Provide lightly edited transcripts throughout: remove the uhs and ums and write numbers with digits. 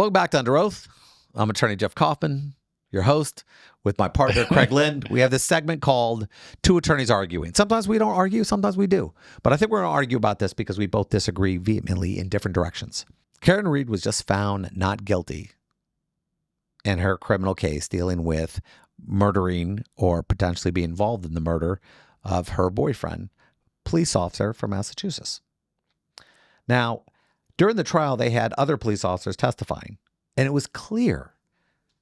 Welcome back to Under Oath. I'm attorney Jeff Kaufman, your host, with my partner, Craig Lynd. We have this segment called Two Attorneys Arguing. Sometimes we don't argue, sometimes we do. But I think we're going to argue about this because we both disagree vehemently in different directions. Karen Reed was just found not guilty in her criminal case dealing with murdering or potentially being involved in the murder of her boyfriend, police officer from Massachusetts. Now, during the trial, they had other police officers testifying, and it was clear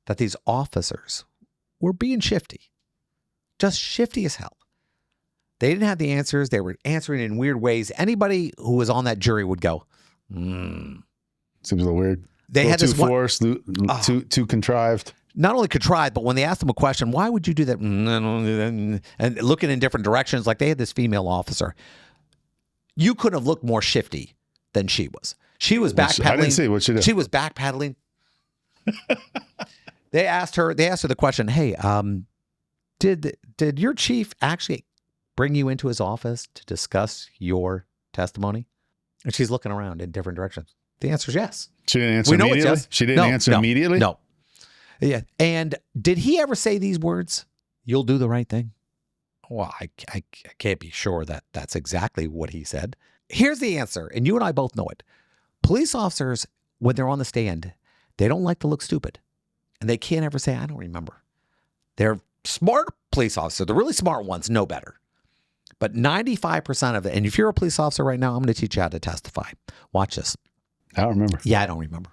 that these officers were being shifty, just shifty as hell. They didn't have the answers. They were answering in weird ways. Anybody who was on that jury would go, Seems a little weird. They had this too forced, too contrived. Not only contrived, but when they asked them a question, why would you do that? And looking in different directions, like they had this female officer. You couldn't have looked more shifty than she was. She was backpedaling. I didn't see what she did. She was backpedaling. They asked her the question, hey, did your chief actually bring you into his office to discuss your testimony? And she's looking around in different directions. The answer is yes. She didn't answer immediately? Yes. She didn't answer immediately? No. Yeah. And did he ever say these words? You'll do the right thing? Well, I can't be sure that that's exactly what he said. Here's the answer, and you and I both know it. Police officers, when they're on the stand, they don't like to look stupid. And they can't ever say, I don't remember. They're smart police officers. The really smart ones know better. But 95% of it, and if you're a police officer right now, I'm going to teach you how to testify. Watch this. I don't remember. Yeah, I don't remember.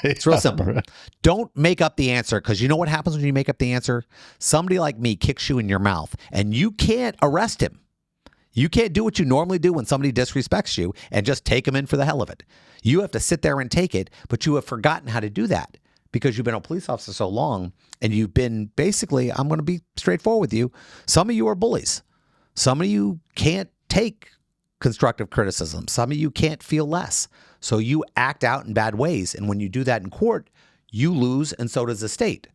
It's real simple. Don't make up the answer, because you know what happens when you make up the answer? Somebody like me kicks you in your mouth, and you can't arrest him. You can't do what you normally do when somebody disrespects you and just take them in for the hell of it. You have to sit there and take it, but you have forgotten how to do that because you've been a police officer so long, and you've been basically, I'm going to be straightforward with you, some of you are bullies. Some of you can't take constructive criticism. Some of you can't feel less. So you act out in bad ways. And when you do that in court, you lose, and so does the state.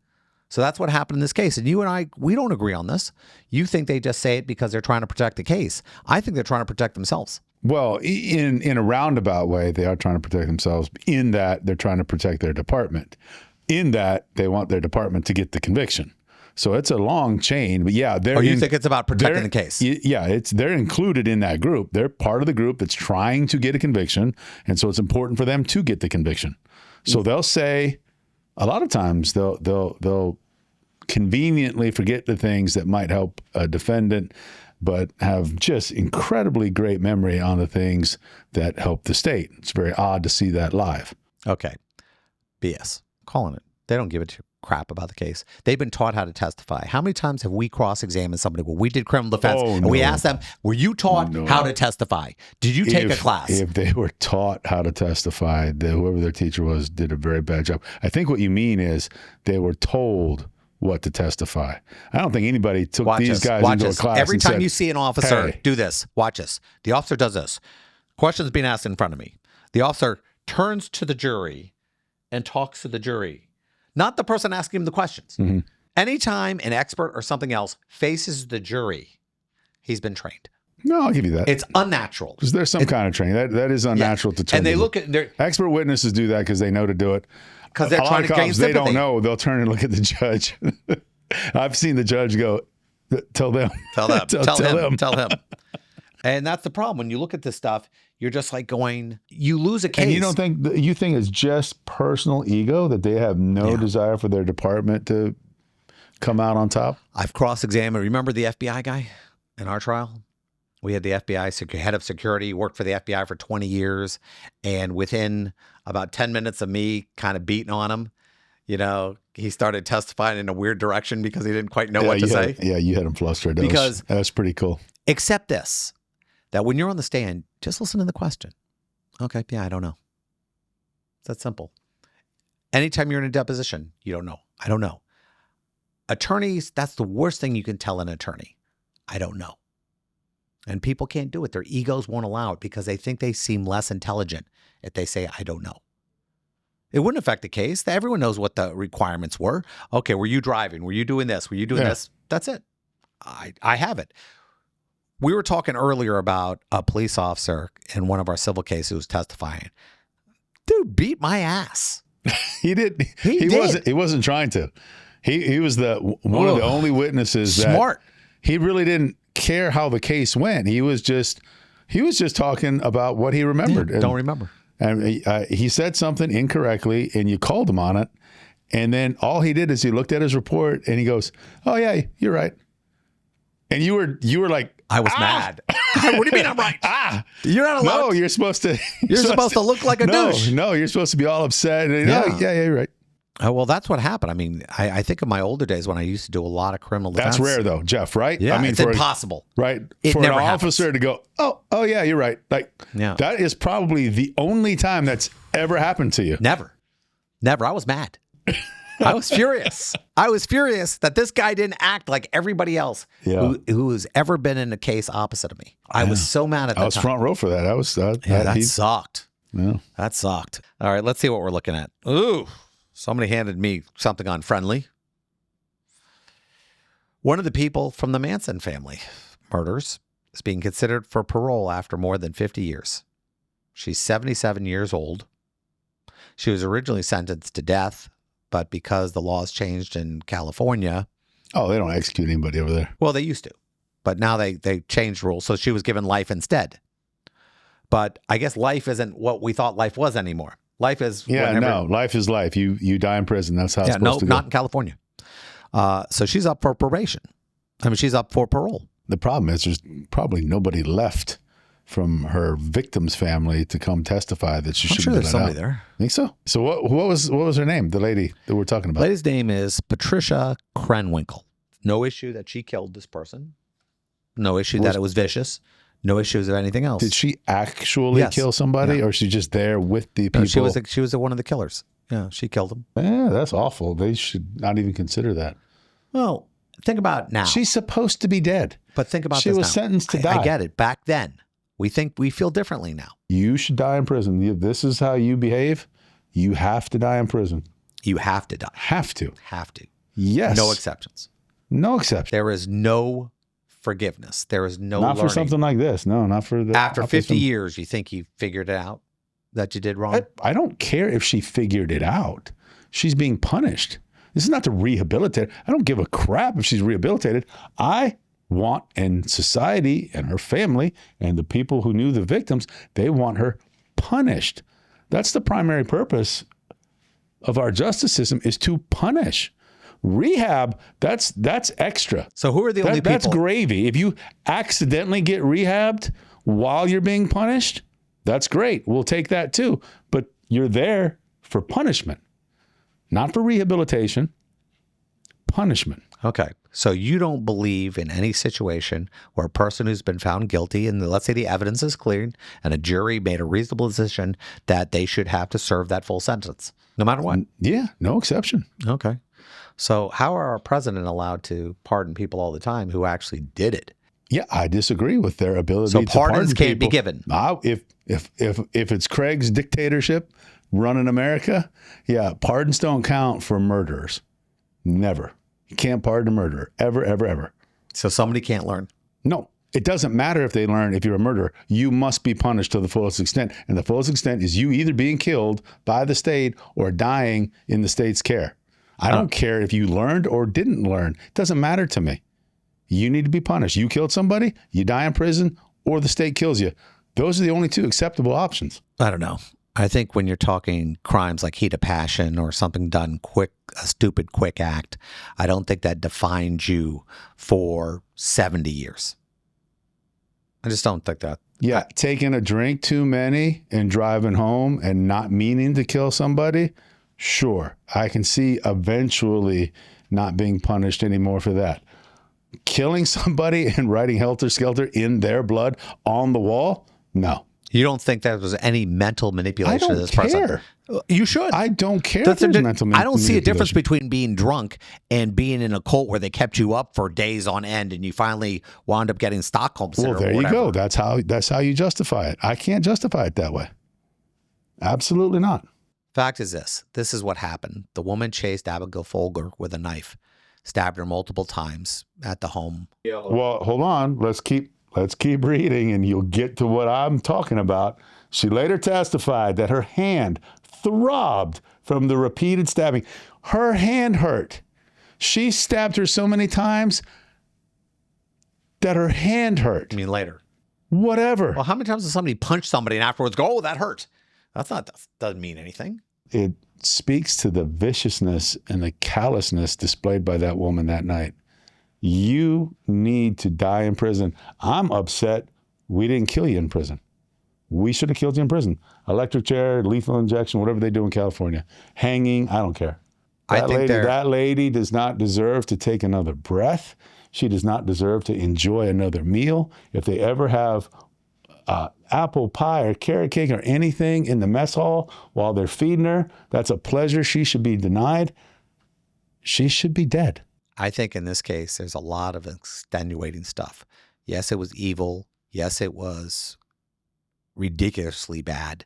So that's what happened in this case. And you and I, we don't agree on this. You think they just say it because they're trying to protect the case. I think they're trying to protect themselves. Well, in a roundabout way, they are trying to protect themselves in that they're trying to protect their department, in that they want their department to get the conviction. So it's a long chain, but yeah, they're. Or you think it's about protecting the case? Yeah, they're included in that group. They're part of the group that's trying to get a conviction, and so it's important for them to get the conviction. So they'll say, a lot of times they'll conveniently forget the things that might help a defendant, but have just incredibly great memory on the things that help the state. It's very odd to see that live. Okay, BS, calling it. They don't give a crap about the case. They've been taught how to testify. How many times have we cross-examined somebody? Well, we did criminal defense, and we asked them, were you taught how to testify? Did you take a class? If they were taught how to testify, whoever their teacher was did a very bad job. I think what you mean is they were told what to testify. I don't think anybody took these guys into a class. Every and time said, you see an officer, hey, do this. Watch this. The officer does this. Question's being asked in front of me. The officer turns to the jury and talks to the jury. Not the person asking him the questions. Mm-hmm. Anytime an expert or something else faces the jury, he's been trained. No, I'll give you that. It's unnatural. Because there's some kind of training. That is unnatural to turn. And they look at expert witnesses do that because they know to do it. Because they're trying to gain sympathy. They don't know. They'll turn and look at the judge. I've seen the judge go, tell them. Tell them. Tell him. And that's the problem. When you look at this stuff, you're just like going, you lose a case. And you think it's just personal ego that they have no desire for their department to come out on top? I've cross-examined. Remember the FBI guy in our trial? We had the FBI head of security, worked for the FBI for 20 years. And within about 10 minutes of me kind of beating on him, he started testifying in a weird direction because he didn't quite know what to say. You had him flustered. That's pretty cool. Except this, that when you're on the stand, just listen to the question. Okay, I don't know. It's that simple. Anytime you're in a deposition, you don't know. I don't know. Attorneys, that's the worst thing you can tell an attorney. I don't know. And people can't do it. Their egos won't allow it because they think they seem less intelligent if they say, I don't know. It wouldn't affect the case. Everyone knows what the requirements were. Okay, were you driving? Were you doing this? Were you doing this? That's it. I have it. We were talking earlier about a police officer in one of our civil cases who was testifying. Dude beat my ass. He did. He did. He wasn't trying to. He was one of the only witnesses Smart. that he really didn't care how the case went. He was just talking about what he remembered. Yeah, don't remember. And he said something incorrectly, and you called him on it. And then all he did is he looked at his report, and he goes, "Oh yeah, you're right." And you were like, I was mad. What do you mean I'm right? You're not allowed. No, you're supposed to. You're supposed to look like a douche. No, you're supposed to be all upset. And, yeah, you're right. Well, that's what happened. I mean, I think of my older days when I used to do a lot of criminal defense. That's rare, though, Jeff, right? Yeah, I mean, it's impossible. Right. It for an never officer to go, oh, yeah, you're right. Like, that is probably the only time that's ever happened to you. Never. I was mad. I was furious. I was furious that this guy didn't act like everybody else who has ever been in a case opposite of me. I was so mad at that. I was front row for that. That sucked. Yeah. That sucked. All right, let's see what we're looking at. Ooh, somebody handed me something on Friendly. One of the people from the Manson family murders is being considered for parole after more than 50 years. She's 77 years old. She was originally sentenced to death, but because the laws changed in California. Oh, they don't execute anybody over there. Well, they used to, but now they changed rules. So she was given life instead. But I guess life isn't what we thought life was anymore. Life is life is life. You die in prison. That's how it's supposed to go. Not in California. So she's up for probation. I mean, she's up for parole. The problem is there's probably nobody left from her victim's family to come testify that she should sure be there's somebody there. Think so? So what was her name? The lady that we're talking about. Lady's name is Patricia Krenwinkel. No issue that she killed this person. No issue that it was vicious. No issues of anything else. Did she actually kill somebody, or is she just there with the people? No, she was one of the killers. Yeah, she killed him. Yeah, that's awful. They should not even consider that. Well, think about now. She's supposed to be dead. But think about she this was now. Sentenced to die. I get it. Back then, we feel differently now. You should die in prison. If this is how you behave, you have to die in prison. You have to die. Have to. Yes. No exceptions. No exception. There is no forgiveness. There is no not learning. For something like this. No, not for the. After 50 years, you think you figured it out that you did wrong? I don't care if she figured it out. She's being punished. This is not to rehabilitate. I don't give a crap if she's rehabilitated. I want, and society and her family and the people who knew the victims, they want her punished. That's the primary purpose of our justice system, is to punish. Rehab, that's extra. So who are the only people? That's gravy. If you accidentally get rehabbed while you're being punished, that's great. We'll take that too. But you're there for punishment, not for rehabilitation. Punishment. Okay. So you don't believe in any situation where a person who's been found guilty, and let's say the evidence is clear, and a jury made a reasonable decision that they should have to serve that full sentence, no matter what? Yeah, no exception. Okay. So how are our president allowed to pardon people all the time who actually did it? Yeah, I disagree with their ability to pardon people. So pardons can't be given. If it's Craig's dictatorship running America, yeah, pardons don't count for murderers. Never. You can't pardon a murderer. Ever, ever, ever. So somebody can't learn? No. It doesn't matter if they learn. If you're a murderer, you must be punished to the fullest extent. And the fullest extent is you either being killed by the state or dying in the state's care. I don't care if you learned or didn't learn. It doesn't matter to me. You need to be punished. You killed somebody, you die in prison, or the state kills you. Those are the only two acceptable options. I don't know. I think when you're talking crimes like heat of passion or something done quick, a stupid quick act, I don't think that defines you for 70 years. I just don't think that. Yeah, taking a drink too many and driving home and not meaning to kill somebody, sure. I can see eventually not being punished anymore for that. Killing somebody and writing helter-skelter in their blood on the wall, no. You don't think there was any mental manipulation of this person? I don't care. You should. I don't care if there's mental manipulation. I don't see a difference between being drunk and being in a cult where they kept you up for days on end and you finally wound up getting Stockholm Syndrome. Well, there you go. That's how you justify it. I can't justify it that way. Absolutely not. Fact is this. This is what happened. The woman chased Abigail Folger with a knife, stabbed her multiple times at the home. Well, hold on. Let's keep reading and you'll get to what I'm talking about. She later testified that her hand throbbed from the repeated stabbing. Her hand hurt. She stabbed her so many times that her hand hurt. I mean, later. Whatever. Well, how many times does somebody punch somebody and afterwards go, oh, that hurt? That doesn't mean anything. It speaks to the viciousness and the callousness displayed by that woman that night. You need to die in prison. I'm upset we didn't kill you in prison. We should have killed you in prison. Electric chair, lethal injection, whatever they do in California. Hanging, I don't care. That lady does not deserve to take another breath. She does not deserve to enjoy another meal. If they ever have apple pie or carrot cake or anything in the mess hall while they're feeding her, that's a pleasure she should be denied. She should be dead. I think in this case, there's a lot of extenuating stuff. Yes, it was evil. Yes, it was ridiculously bad.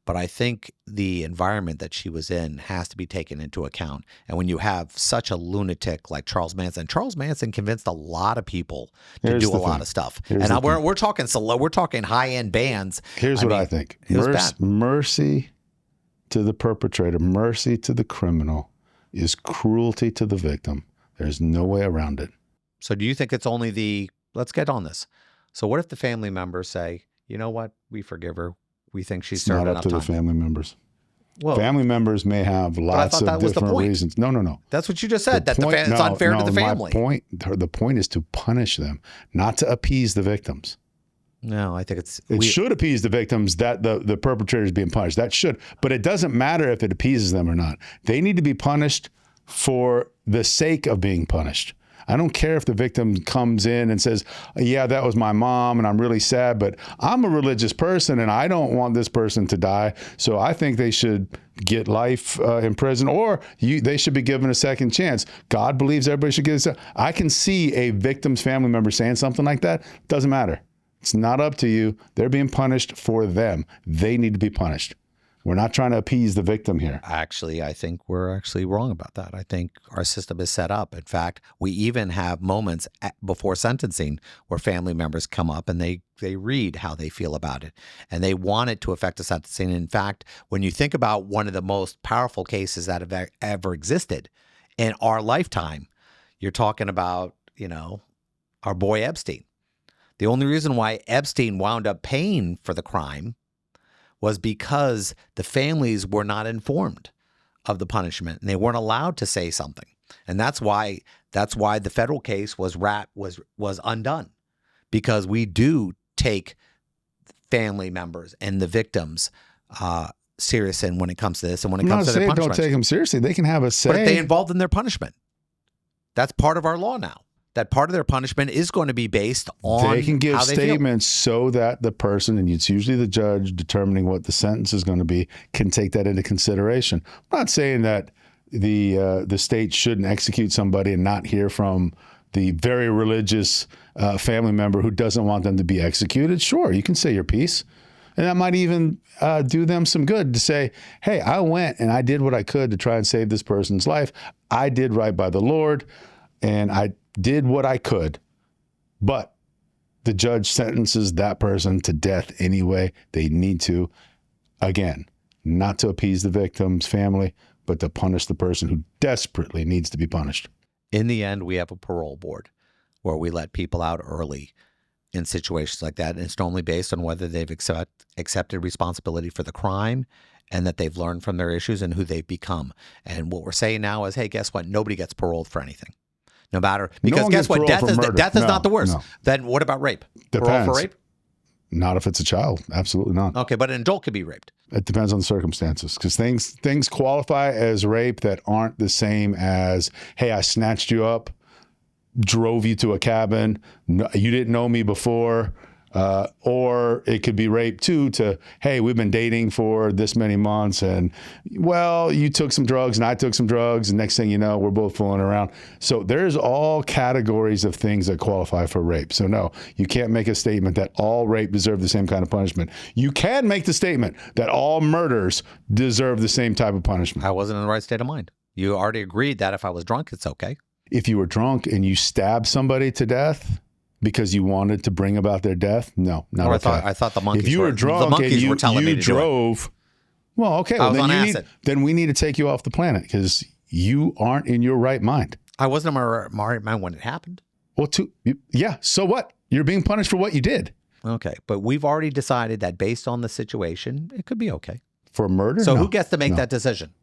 But I think the environment that she was in has to be taken into account. And when you have such a lunatic like Charles Manson convinced a lot of people to do a lot of stuff. And we're talking high-end bands. Here's what I think. Mercy to the perpetrator, mercy to the criminal is cruelty to the victim. There's no way around it. So do you think it's only let's get on this. So what if the family members say, you know what, we forgive her. We think she's served enough time. It's not up to the family members. Well, family members may have lots of different reasons. No. That's what you just said, it's unfair to the family. The point is to punish them, not to appease the victims. No, I think it should appease the victims that the perpetrator is being punished. That should. But it doesn't matter if it appeases them or not. They need to be punished for the sake of being punished. I don't care if the victim comes in and says, yeah, that was my mom and I'm really sad, but I'm a religious person and I don't want this person to die. So I think they should get life in prison, or they should be given a second chance. God believes everybody should get I can see a victim's family member saying something like that. Doesn't matter. It's not up to you. They're being punished for them. They need to be punished. We're not trying to appease the victim here. Actually, I think we're actually wrong about that. I think our system is set up. In fact, we even have moments before sentencing where family members come up and they read how they feel about it. And they want it to affect the sentencing. In fact, when you think about one of the most powerful cases that have ever existed in our lifetime, you're talking about, our boy Epstein. The only reason why Epstein wound up paying for the crime was because the families were not informed of the punishment and they weren't allowed to say something. And that's why the federal case was undone, because we do take family members and the victims serious when it comes to this and when it comes to their punishment. Don't take them seriously. They can have a say. But if they involved in their punishment, that's part of our law now. That part of their punishment is going to be based on they can give how they statements so that the person, and it's usually the judge determining what the sentence is going to be, can take that into consideration. I'm not saying that the state shouldn't execute somebody and not hear from the very religious family member who doesn't want them to be executed. Sure, you can say your piece. And that might even do them some good to say, hey, I went and I did what I could to try and save this person's life. I did right by the Lord, and I did what I could, but the judge sentences that person to death anyway. They need to, again, not to appease the victim's family, but to punish the person who desperately needs to be punished. In the end, we have a parole board where we let people out early in situations like that. And it's normally based on whether they've accepted responsibility for the crime and that they've learned from their issues and who they've become. And what we're saying now is, hey, guess what? Nobody gets paroled for anything. No matter, because guess what? Death is not the worst. No. Then what about rape? Depends. Parole for rape? Not if it's a child. Absolutely not. Okay, but an adult could be raped. It depends on the circumstances, because things qualify as rape that aren't the same as, hey, I snatched you up, drove you to a cabin, you didn't know me before. Or it could be rape too, to, hey, we've been dating for this many months and, well, you took some drugs and I took some drugs and next thing you know, we're both fooling around. So there's all categories of things that qualify for rape. So no, you can't make a statement that all rape deserve the same kind of punishment. You can make the statement that all murders deserve the same type of punishment. I wasn't in the right state of mind. You already agreed that if I was drunk, it's okay. If you were drunk and you stabbed somebody to death because you wanted to bring about their death, no, not okay. I thought the monkeys. If you were drunk and you drove, Well, okay. I was Well, on then acid. then we need to take you off the planet because you aren't in your right mind. I wasn't in my right mind when it happened. Well, yeah. So what? You're being punished for what you did. Okay, but we've already decided that based on the situation, it could be okay. For murder? So No. who gets to make that decision?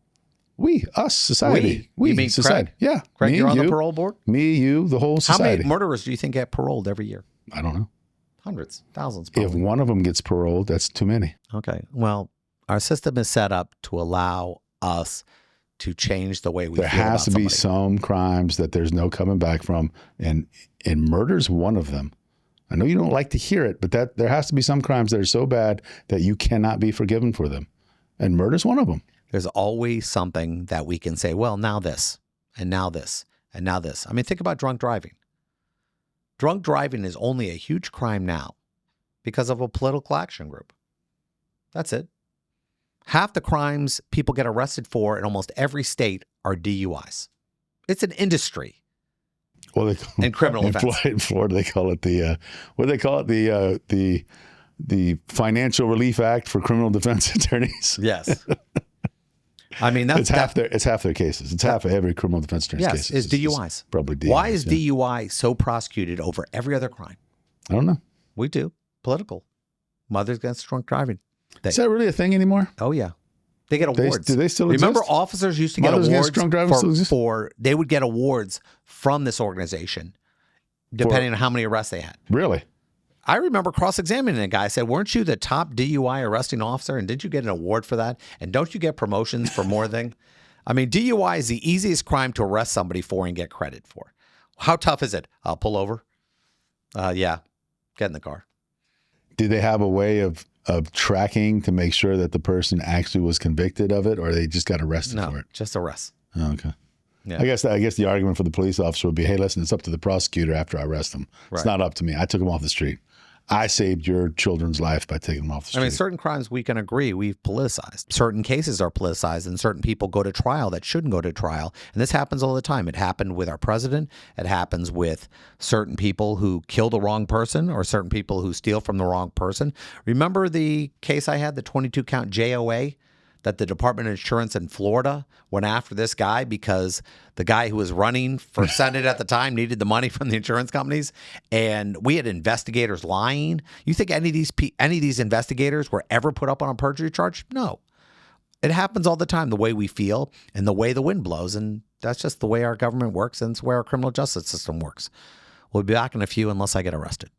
We, us, society. We? You mean society. Craig? Yeah. Craig, Me, you're on you, the parole board? Me, you, the whole How society. many murderers do you think get paroled every year? I don't know. Hundreds, thousands. If Probably. one of them gets paroled, that's too many. Okay. Well, our system is set up to allow us to change the way we There feel has to about be somebody. some crimes that there's no coming back from, and murder's one of them. I know you don't like to hear it, but that there has to be some crimes that are so bad that you cannot be forgiven for them, and murder's one of them. There's always something that we can say, well, now this, and now this, and now this. I mean, think about drunk driving. Drunk driving is only a huge crime now because of a political action group. That's it. Half the crimes people get arrested for in almost every state are DUIs. It's an industry. Well, And criminal offense. In Florida, they call it the what do they call it? The Financial Relief Act for criminal defense attorneys. Yes. I mean, It's half their cases. It's half of every criminal defense attorney's yes, cases. is DUIs. Probably DUIs. Why is yeah. DUI so prosecuted over every other crime? I don't know. We do. Political. Mothers Against Drunk Driving. Is that really a thing anymore? Oh, yeah. They get awards. Do they still Remember, exist? officers used to get Mothers Against awards Drunk Driving still exist? they would get awards from this organization, depending on how many arrests they had. Really? I remember cross-examining a guy. I said, weren't you the top DUI arresting officer? And did you get an award for that? And don't you get promotions for more things? I mean, DUI is the easiest crime to arrest somebody for and get credit for. How tough is it? I'll pull over. Yeah. Get in the car. Did they have a way of tracking to make sure that the person actually was convicted of it, or they just got arrested for No, it? just arrest. Oh, okay. Yeah. I guess the argument for the police officer would be, hey, listen, it's up to the prosecutor after I arrest them. Right. It's not up to me. I took them off the street. I saved your children's life by taking them off the street. I mean, certain crimes we can agree we've politicized. Certain cases are politicized, and certain people go to trial that shouldn't go to trial. And this happens all the time. It happened with our president. It happens with certain people who kill the wrong person or certain people who steal from the wrong person. Remember the case I had, the 22-count JOA, that the Department of Insurance in Florida went after this guy because the guy who was running for Senate at the time needed the money from the insurance companies, and we had investigators lying. You think any of these investigators were ever put up on a perjury charge? No. It happens all the time, the way we feel and the way the wind blows, and that's just the way our government works, and it's the way our criminal justice system works. We'll be back in a few unless I get arrested.